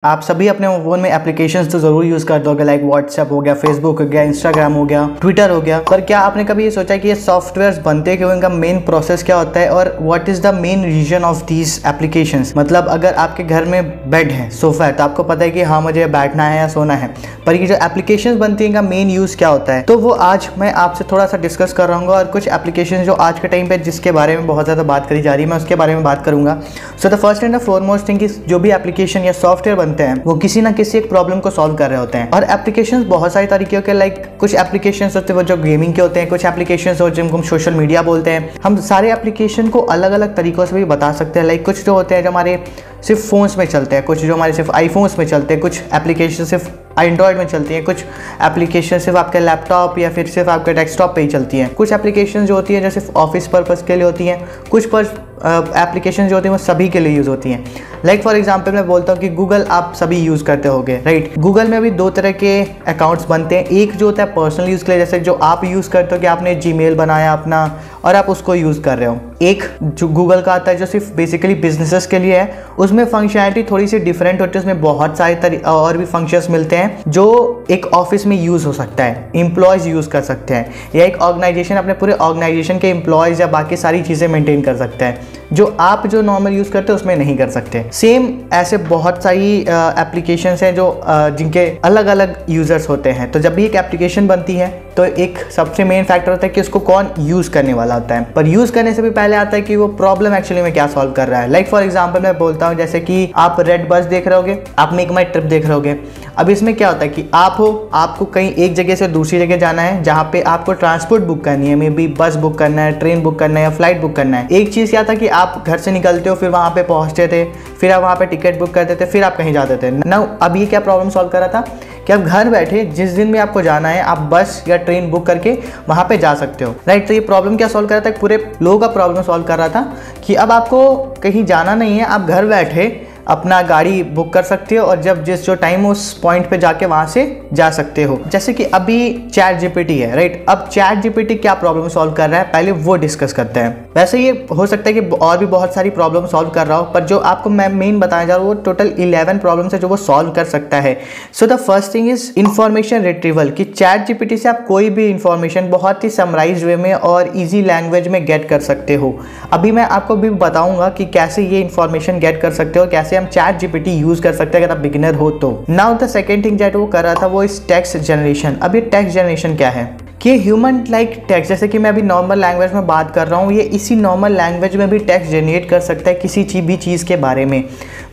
आप सभी अपने फ़ोन में एप्लीकेशंस तो ज़रूर यूज़ करते होगे, लाइक व्हाट्सएप हो गया, फेसबुक हो गया, इंस्टाग्राम हो गया, ट्विटर हो गया। पर क्या आपने कभी ये सोचा कि ये सॉफ्टवेयर्स बनते क्यों, इनका मेन प्रोसेस क्या होता है और what is the main reason of these applications. मतलब अगर आपके घर में बेड है, सोफ़ा है, तो आपको पता है कि हाँ मुझे बैठना है या सोना है, पर ये जो एप्लीकेशंस बनती हैं इनका मेन यूज़ क्या होता है, तो वो आज मैं आपसे थोड़ा सा डिस्कस कर रहा हूँ। और कुछ एप्लीकेशन जो आज के टाइम पर जिसके बारे में बहुत ज़्यादा बात करी जा रही है, मैं उसके बारे में बात करूँगा। So the first and the foremost thing, जो भी एप्लीकेशन या सॉफ्टवेयर बनते हैं वो किसी ना किसी एक प्रॉब्लम को सॉल्व कर रहे होते हैं। और एप्लीकेशंस बहुत सारे तरीके के, लाइक कुछ एप्लीकेशंस होते हैं वो जो गेमिंग के होते हैं, कुछ एप्लीकेशंस होते हैं जिनको हम सोशल मीडिया बोलते हैं। हम सारे एप्लीकेशन को अलग अलग तरीकों से भी बता सकते हैं। लाइक कुछ जो होते हैं जो हमारे सिर्फ फ़ोन्स में चलते हैं, कुछ जो हमारे सिर्फ आईफोन्स में चलते हैं, कुछ एप्लीकेशन सिर्फ एंड्रॉयड में चलती हैं, कुछ एप्लीकेशन सिर्फ आपके लैपटॉप या फिर सिर्फ आपके डेस्कटॉप पे ही चलती हैं, कुछ एप्लीकेशन जो होती हैं जो सिर्फ ऑफिस पर्पज़ के लिए होती हैं, कुछ एप्लीकेशन जो होती हैं वो सभी के लिए यूज़ होती हैं। लाइक फॉर एग्जांपल मैं बोलता हूँ कि गूगल आप सभी यूज़ करते होगे, राइट। गूगल में भी दो तरह के अकाउंट्स बनते हैं। एक जो होता है पर्सनल यूज़ के लिए, जैसे जो आप यूज़ करते हो कि आपने जीमेल बनाया अपना और आप उसको यूज़ कर रहे हो। एक जो गूगल का आता है जो सिर्फ बेसिकली बिजनेसेस के लिए है, उसमें फंक्शनैलिटी थोड़ी सी डिफरेंट होती है, उसमें बहुत सारे और भी फंक्शंस मिलते हैं जो एक ऑफिस में यूज़ हो सकता है, एम्प्लॉयज़ यूज़ कर सकते हैं, या एक ऑर्गेनाइजेशन अपने पूरे ऑर्गेनाइजेशन के एम्प्लॉयज़ या बाकी सारी चीज़ें मेंटेन कर सकते हैं, जो आप जो नॉर्मल यूज़ करते हो उसमें नहीं कर सकते। सेम ऐसे बहुत सारी एप्लीकेशंस हैं जो जिनके अलग अलग यूज़र्स होते हैं। तो जब भी एक एप्लीकेशन बनती है तो एक सबसे मेन फैक्टर होता है कि उसको कौन यूज़ करने वाला होता है, पर यूज़ करने से भी पहले आता है कि वो प्रॉब्लम एक्चुअली में क्या सॉल्व कर रहा है। लाइक फॉर एग्जांपल मैं बोलता हूँ, जैसे कि आप रेड बस देख रहे होगे, आप मेक माई ट्रिप देख रहे होगे। अब इसमें क्या होता है कि आपको कहीं एक जगह से दूसरी जगह जाना है जहाँ पे आपको ट्रांसपोर्ट बुक करनी है, मे बी बस बुक करना है, ट्रेन बुक करना है या फ्लाइट बुक करना है। एक चीज़ क्या था कि आप घर से निकलते हो, फिर वहाँ पे पहुँचते थे, फिर आप वहाँ पे टिकट बुक करते थे, फिर आप कहीं जाते थे ना। अब ये क्या प्रॉब्लम सॉल्व कर रहा था कि आप घर बैठे जिस दिन भी आपको जाना है आप बस या ट्रेन बुक करके वहाँ पे जा सकते हो, राइट। तो ये प्रॉब्लम क्या सॉल्व कर रहा था, पूरे लोगों का प्रॉब्लम सॉल्व कर रहा था कि अब आपको कहीं जाना नहीं है, आप घर बैठे अपना गाड़ी बुक कर सकते हो और जब जो टाइम उस पॉइंट पे जाके वहाँ से जा सकते हो। जैसे कि अभी चैट जीपीटी है, राइट। अब चैट जीपीटी क्या प्रॉब्लम सॉल्व कर रहा है पहले वो डिस्कस करते हैं। वैसे ये हो सकता है कि और भी बहुत सारी प्रॉब्लम सॉल्व कर रहा हो, पर जो आपको मैं मेन बताया जा रहा हूँ वो टोटल 11 प्रॉब्लम्स है जो वो सॉल्व कर सकता है। So the first thing is information retrieval, कि चैट जीपीटी से आप कोई भी इंफॉर्मेशन बहुत ही समराइज्ड वे में और ईजी लैंग्वेज में गेट कर सकते हो। अभी मैं आपको भी बताऊंगा कि कैसे ये इंफॉर्मेशन गेट कर सकते हो, कैसे हम चैट जीपीटी यूज कर सकते हैं अगर आप बिगिनर हो तो। Now the second thing that वो कर रहा था वो इस टेक्स्ट जनरेशन। अब ये टेक्स्ट जनरेशन क्या है कि ह्यूमन लाइक टेक्स्ट, जैसे कि मैं अभी नॉर्मल लैंग्वेज में बात कर रहा हूँ, ये इसी नॉर्मल लैंग्वेज में भी टेक्स्ट जनरेट कर सकता है किसी भी चीज़ के बारे में।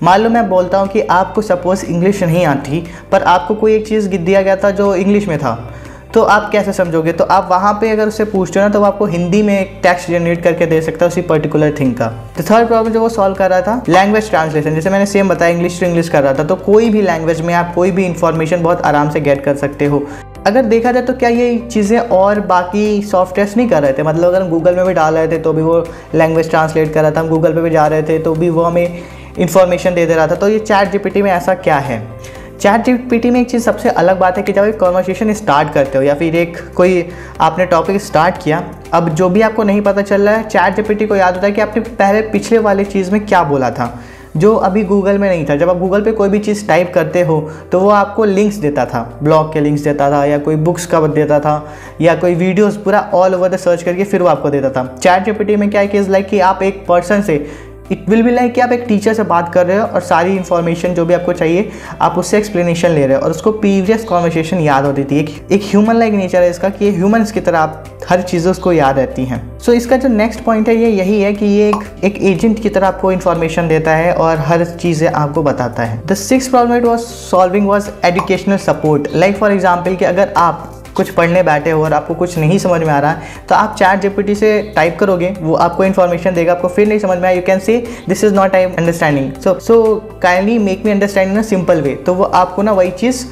मान लो मैं बोलता हूँ कि आपको सपोज इंग्लिश नहीं आती, पर आपको कोई एक चीज़ दिया गया था जो इंग्लिश में था, तो आप कैसे समझोगे? तो आप वहाँ पे अगर उससे पूछते हो ना तो वो आपको हिंदी में एक टेक्स्ट जनरेट करके दे सकता है उसी पर्टिकुलर थिंग का। तो थर्ड प्रॉब्लम जो वो सॉल्व कर रहा था लैंग्वेज ट्रांसलेशन, जैसे मैंने सेम बताया इंग्लिश टू इंग्लिश कर रहा था, तो कोई भी लैंग्वेज में आप कोई भी इंफॉर्मेशन बहुत आराम से गेट कर सकते हो। अगर देखा जाए तो क्या ये चीज़ें और बाकी सॉफ्टवेयर्स नहीं कर रहे थे? मतलब अगर हम गूगल में भी डाल रहे थे तो भी वो लैंग्वेज ट्रांसलेट कर रहा था, हम गूगल पे भी जा रहे थे तो भी वो हमें इंफॉर्मेशन दे रहा था। तो ये चैट जीपीटी में ऐसा क्या है? चैट जीपीटी में एक चीज़ सबसे अलग बात है कि जब एक कॉन्वर्सेशन स्टार्ट करते हो या फिर एक कोई आपने टॉपिक स्टार्ट किया, अब जो भी आपको नहीं पता चल रहा है चैट जीपीटी को याद होता है कि आपने पहले पिछले वाले चीज़ में क्या बोला था, जो अभी गूगल में नहीं था। जब आप गूगल पे कोई भी चीज़ टाइप करते हो तो वो आपको लिंक्स देता था, ब्लॉग के लिंक्स देता था या कोई बुक्स का देता था या कोई वीडियोस पूरा ऑल ओवर द सर्च करके फिर वो आपको देता था। चैट जीपीटी में क्या है कि इज़ लाइक कि आप एक पर्सन से, इट विल बी लाइक कि आप एक टीचर से बात कर रहे हो और सारी इन्फॉर्मेशन जो भी आपको चाहिए आप उससे एक्सप्लेनेशन ले रहे हो और उसको प्रीवियस कॉन्वर्सेशन याद होती थी। एक ह्यूमन लाइक नेचर है इसका कि ह्यूमंस की तरह आप हर चीज़ें उसको याद रहती हैं। सो इसका जो नेक्स्ट पॉइंट है ये यही है कि ये एक एजेंट की तरह आपको इन्फॉर्मेशन देता है और हर चीज़ें आपको बताता है। The sixth problem it was solving was educational support. Like for example कि अगर आप कुछ पढ़ने बैठे हो और आपको कुछ नहीं समझ में आ रहा है तो आप चैट जीपीटी से टाइप करोगे, वो आपको इन्फॉर्मेशन देगा, आपको फिर नहीं समझ में आया you can say this is not I am understanding, so kindly make me understand in a simple way. तो वो आपको ना वही चीज़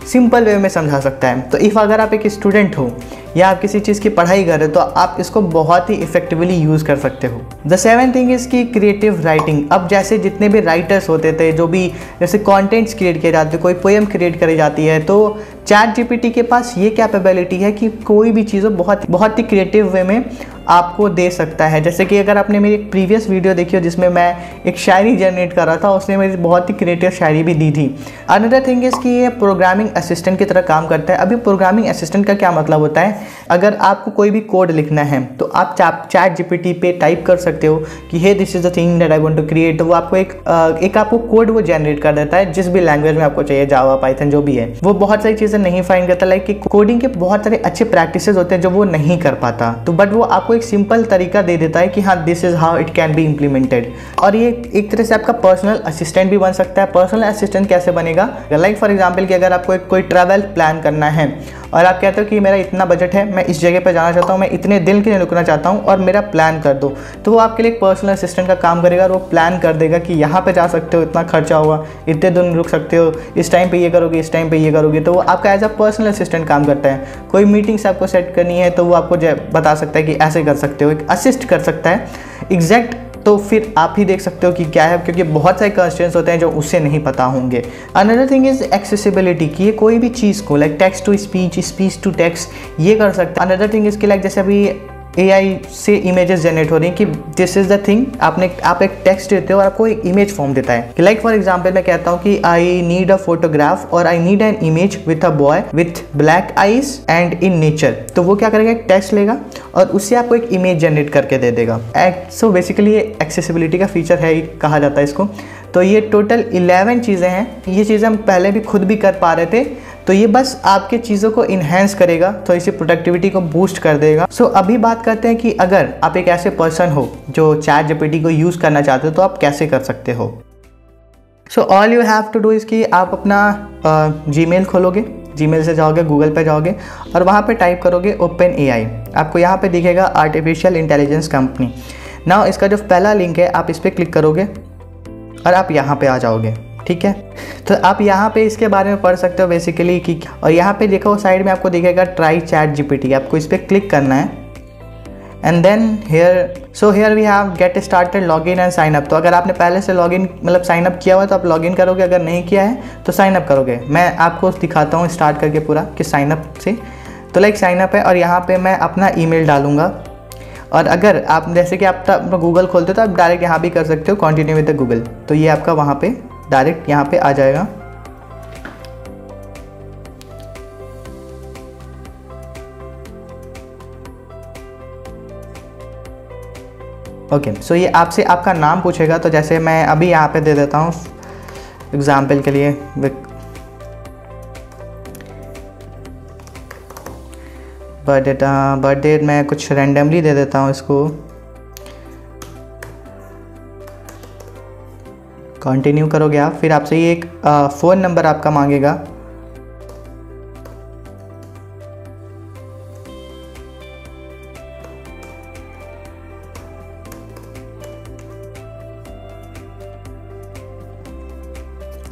सिंपल वे में समझा सकता है। तो इफ़ अगर आप एक स्टूडेंट हो या आप किसी चीज़ की पढ़ाई कर रहे हो तो आप इसको बहुत ही इफेक्टिवली यूज़ कर सकते हो। द सेवन थिंग इज़ की क्रिएटिव राइटिंग। अब जैसे जितने भी राइटर्स होते थे, जो भी जैसे कॉन्टेंट्स क्रिएट किए जाते, कोई पोएम क्रिएट करी जाती है, तो ChatGPT के पास ये कैपेबिलिटी है कि कोई भी चीज़ बहुत ही क्रिएटिव वे में आपको दे सकता है। जैसे कि अगर आपने मेरी एक प्रीवियस वीडियो देखी हो जिसमें मैं एक शायरी जनरेट कर रहा था, उसने मेरी बहुत ही क्रिएटिव शायरी भी दी थी। अनदर थिंग इज़ कि ये प्रोग्रामिंग असिस्टेंट की तरह काम करता है। अभी प्रोग्रामिंग असिस्टेंट का क्या मतलब होता है, अगर आपको कोई भी कोड लिखना है तो आप ChatGPT पे टाइप कर सकते हो कि hey this is the thing that I want to create, तो वो आपको एक आपको कोड वो जनरेट कर देता है जिस भी लैंग्वेज में आपको चाहिए, जावा, पाइथन, जो भी है। वो बहुत सारी चीज़ें नहीं फाइंड करता, लाइक कि कोडिंग के बहुत सारे अच्छे प्रैक्टिसेस होते हैं जो वो नहीं कर पाता, तो बट वो आपको एक सिंपल तरीका दे देता है कि हाँ this is how it can be implemented. और ये एक तरह से आपका पर्सनल असिस्टेंट भी बन सकता है। पर्सनल असिस्टेंट कैसे बनेगा, लाइक फॉर एग्जांपल कि अगर आपको कोई ट्रैवल प्लान करना है और आप कहते हो कि मेरा इतना बजट है, मैं इस जगह पर जाना चाहता हूँ, मैं इतने दिन के लिए रुकना चाहता हूँ और मेरा प्लान कर दो, तो वो आपके लिए एक पर्सनल असिस्टेंट का काम करेगा और वो प्लान कर देगा कि यहाँ पे जा सकते हो, इतना खर्चा होगा, इतने दिन रुक सकते हो, इस टाइम पे ये करोगे, इस टाइम पे ये करोगे, तो वो आपका एज अ पर्सनल असिस्टेंट काम करता है। कोई मीटिंग्स आपको सेट करनी है तो वो आपको बता सकता है कि ऐसे कर सकते हो, एक असिस्ट कर सकता है एग्जैक्ट। तो फिर आप ही देख सकते हो कि क्या है, क्योंकि बहुत सारे कंस्ट्रेंट्स होते हैं जो उससे नहीं पता होंगे। अनदर थिंग इज एक्सेसिबिलिटी, कि ये कोई भी चीज़ को like text to speech, speech to text ये कर सकता है। अनदर थिंग इज कि लाइक जैसे अभी AI से इमेजेस जनरेट हो रही हैं कि दिस इज़ द थिंग, आप एक टेक्स्ट देते हो और आपको एक इमेज फॉर्म देता है। लाइक फॉर एग्जांपल मैं कहता हूँ कि आई नीड अ फोटोग्राफ और I need an image with a boy with black eyes and in nature, तो वो क्या करेगा, एक टेक्स्ट लेगा और उससे आपको एक इमेज जनरेट करके दे देगा। सो बेसिकली ये एक्सेसिबिलिटी का फीचर है, कहा जाता है इसको। तो ये टोटल 11 चीज़ें हैं। ये चीज़ें हम पहले भी खुद भी कर पा रहे थे, तो ये बस आपके चीज़ों को इन्हेंस करेगा, तो इसी प्रोडक्टिविटी को बूस्ट कर देगा। सो अभी बात करते हैं कि अगर आप एक ऐसे पर्सन हो जो ChatGPT को यूज़ करना चाहते हो तो आप कैसे कर सकते हो। So all you have to do is कि आप अपना Gmail खोलोगे, Gmail से जाओगे, गूगल पे जाओगे और वहाँ पे टाइप करोगे OpenAI। आपको यहाँ पे दिखेगा आर्टिफिशियल इंटेलिजेंस कंपनी। नाउ इसका जो पहला लिंक है आप इस पर क्लिक करोगे और आप यहाँ पे आ जाओगे, ठीक है। तो आप यहाँ पे इसके बारे में पढ़ सकते हो बेसिकली कि, और यहाँ पे देखो साइड में आपको दिखेगा ट्राई ChatGPT, आपको इस पर क्लिक करना है and then here we have get started login and sign up. तो अगर आपने पहले से लॉगिन मतलब साइन अप किया हुआ है तो आप लॉगिन करोगे, अगर नहीं किया है तो साइन अप करोगे। मैं आपको दिखाता हूँ स्टार्ट करके पूरा कि साइन अप से, तो लाइक साइन अप है और यहाँ पे मैं अपना ईमेल डालूंगा। और अगर आप जैसे कि आप गूगल खोलते हो तो आप डायरेक्ट यहाँ भी कर सकते हो कंटिन्यू विद द गूगल, तो ये आपका वहाँ पे डायरेक्ट यहाँ पे आ जाएगा। ओके, सो ये आपसे आपका नाम पूछेगा, तो जैसे मैं अभी यहाँ पे दे देता हूँ एग्जाम्पल के लिए बर्थडे मैं कुछ रैंडमली दे देता हूँ इसको। कंटिन्यू करोगे आप, फिर आपसे ये एक फ़ोन नंबर आपका मांगेगा।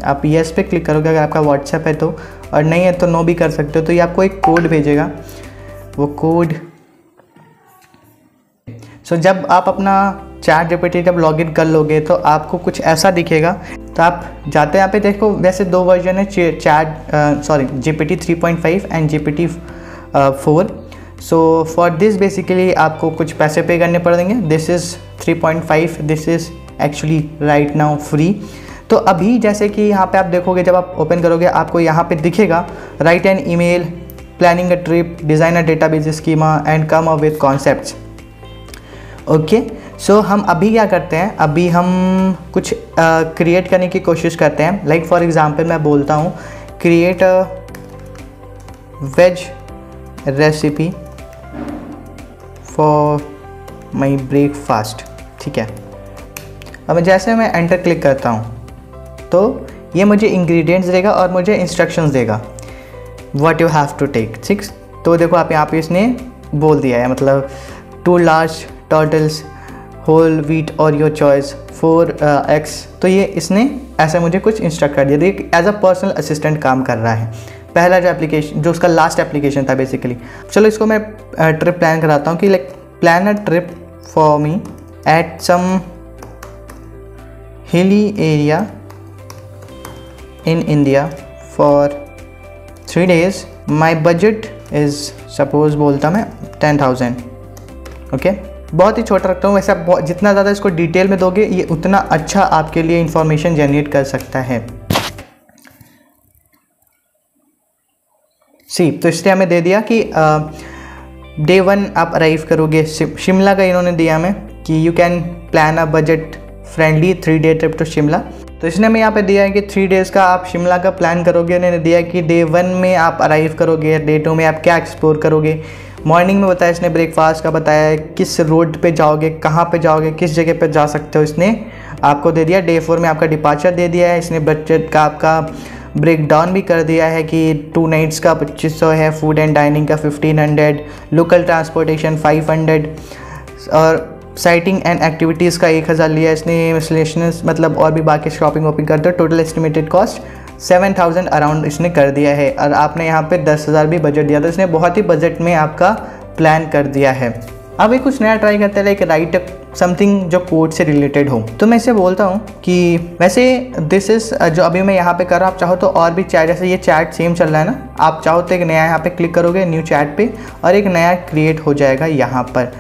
आप यस पे क्लिक करोगे अगर आपका व्हाट्सएप है तो, और नहीं है तो नो भी कर सकते हो। तो ये आपको एक कोड भेजेगा, वो कोड। सो जब आप अपना ChatGPT जब लॉगिन कर लोगे तो आपको कुछ ऐसा दिखेगा। तो आप जाते यहाँ पे देखो, वैसे दो वर्जन है GPT 3.5 and GPT 4। So for this basically आपको कुछ पैसे पे करने पड़ेंगे। This is 3.5, this is actually right now free. तो अभी जैसे कि यहाँ पे आप देखोगे, जब आप ओपन करोगे आपको यहाँ पे दिखेगा write an email, planning a trip, design a database schema and come up with concepts. Okay, so हम अभी क्या करते हैं, अभी हम कुछ क्रिएट करने की कोशिश करते हैं। लाइक फॉर एग्जांपल मैं बोलता हूँ create a veg recipe for my breakfast, ठीक है। अब जैसे मैं एंटर क्लिक करता हूँ तो ये मुझे इंग्रेडिएंट्स देगा और मुझे इंस्ट्रक्शंस देगा what you have to take, ठीक। तो देखो आप यहाँ पे इसने बोल दिया है, मतलब 2 लार्ज टर्टल्स, होल व्हीट और योर चॉइस, 4 eggs। तो ये इसने ऐसा मुझे कुछ इंस्ट्रक्ट कर दिया। देखिए एज अ पर्सनल असिस्टेंट काम कर रहा है। पहला जो एप्लीकेशन, जो उसका लास्ट एप्लीकेशन था बेसिकली। चलो इसको मैं ट्रिप प्लान कराता हूँ कि like plan a trip for me at some hilly area in India for 3 days. My budget is suppose बोलता मैं 10,000। ओके, बहुत ही छोटा रखता हूँ। वैसे आप जितना ज़्यादा इसको डिटेल में दोगे ये उतना अच्छा आपके लिए इंफॉर्मेशन जनरेट कर सकता है। तो इसलिए हमें दे दिया कि डे 1 आप अराइव करोगे शिमला का इन्होंने दिया हमें कि you can plan a budget friendly 3 day trip to Shimla. तो इसने हमें यहाँ पे दिया है कि 3 डेज़ का आप शिमला का प्लान करोगे। उन्होंने दिया है कि डे 1 में आप अराइव करोगे, डे 2 में आप क्या एक्सप्लोर करोगे। मॉर्निंग में बताया इसने, ब्रेकफास्ट का बताया है, किस रोड पे जाओगे, कहाँ पे जाओगे, किस जगह पे जा सकते हो इसने आपको दे दिया। डे 4 में आपका डिपार्चर दे दिया है इसने। बजट का आपका ब्रेक डाउन भी कर दिया है कि 2 नाइट्स का 2500 है, फूड एंड डाइनिंग का 1500, लोकल ट्रांसपोर्टेशन 500 और साइटिंग एंड एक्टिविटीज़ का 1000 लिया इसने। मिसलेशनस मतलब और भी बाकी शॉपिंग वॉपिंग करते हो। टोटल एस्टिमेटेड कॉस्ट 7000 अराउंड इसने कर दिया है। और आपने यहाँ पे 10,000 भी बजट दिया, तो इसने बहुत ही बजट में आपका प्लान कर दिया है। अब एक कुछ नया ट्राई करते हैं, लाइक राइट समथिंग जो कोड से रिलेटेड हो। तो मैं इसे बोलता हूँ कि वैसे दिस इज़ जो अभी मैं यहाँ पे कर रहा हूँ, आप चाहो तो और भी चैट, जैसे ये चैट सेम चल रहा है ना, आप चाहो तो एक नया यहाँ पे क्लिक करोगे न्यू चैट पे और एक नया क्रिएट हो जाएगा यहाँ पर।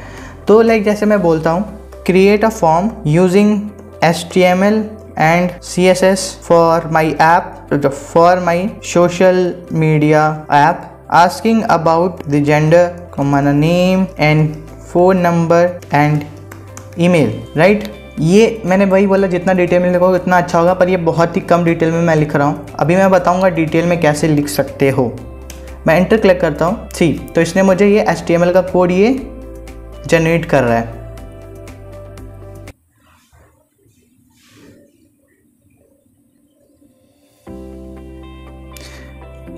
तो लाइक जैसे मैं बोलता हूँ create a form using HTML and CSS for my app, for my social media app, asking about the gender, name and phone number and email, right. ये मैंने वही बोला जितना डिटेल में लिखोगे उतना अच्छा होगा, पर ये बहुत ही कम डिटेल में मैं लिख रहा हूँ। अभी मैं बताऊँगा डिटेल में कैसे लिख सकते हो। मैं एंटर क्लिक करता हूँ। तो इसने मुझे ये HTML का कोड ये जनरेट कर रहा है।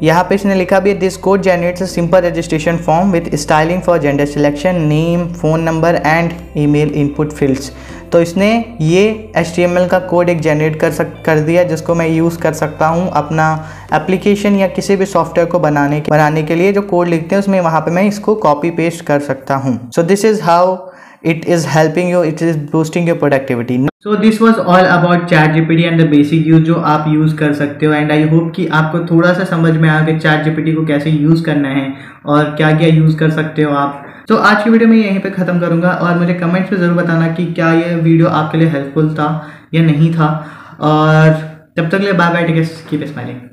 यहाँ पे इसने लिखा भी, this code generates a simple registration form with styling for gender selection, name, phone number and email input fields. तो इसने ये HTML का कोड एक जनरेट कर दिया जिसको मैं यूज़ कर सकता हूँ अपना एप्लीकेशन या किसी भी सॉफ्टवेयर को बनाने के लिए। जो कोड लिखते हैं उसमें वहाँ पे मैं इसको कॉपी पेस्ट कर सकता हूँ। So this is how it is helping you, it is boosting your productivity. So this was all about ChatGPT and the basic use जो आप यूज़ कर सकते हो। एंड आई होप कि आपको थोड़ा सा समझ में आ गया ChatGPT को कैसे यूज़ करना है और क्या क्या यूज़ कर सकते हो आप। तो आज की वीडियो मैं यहीं पे ख़त्म करूँगा और मुझे कमेंट्स में ज़रूर बताना कि क्या ये वीडियो आपके लिए हेल्पफुल था या नहीं था। और तब तक के लिए bye bye, take care, keep smiling.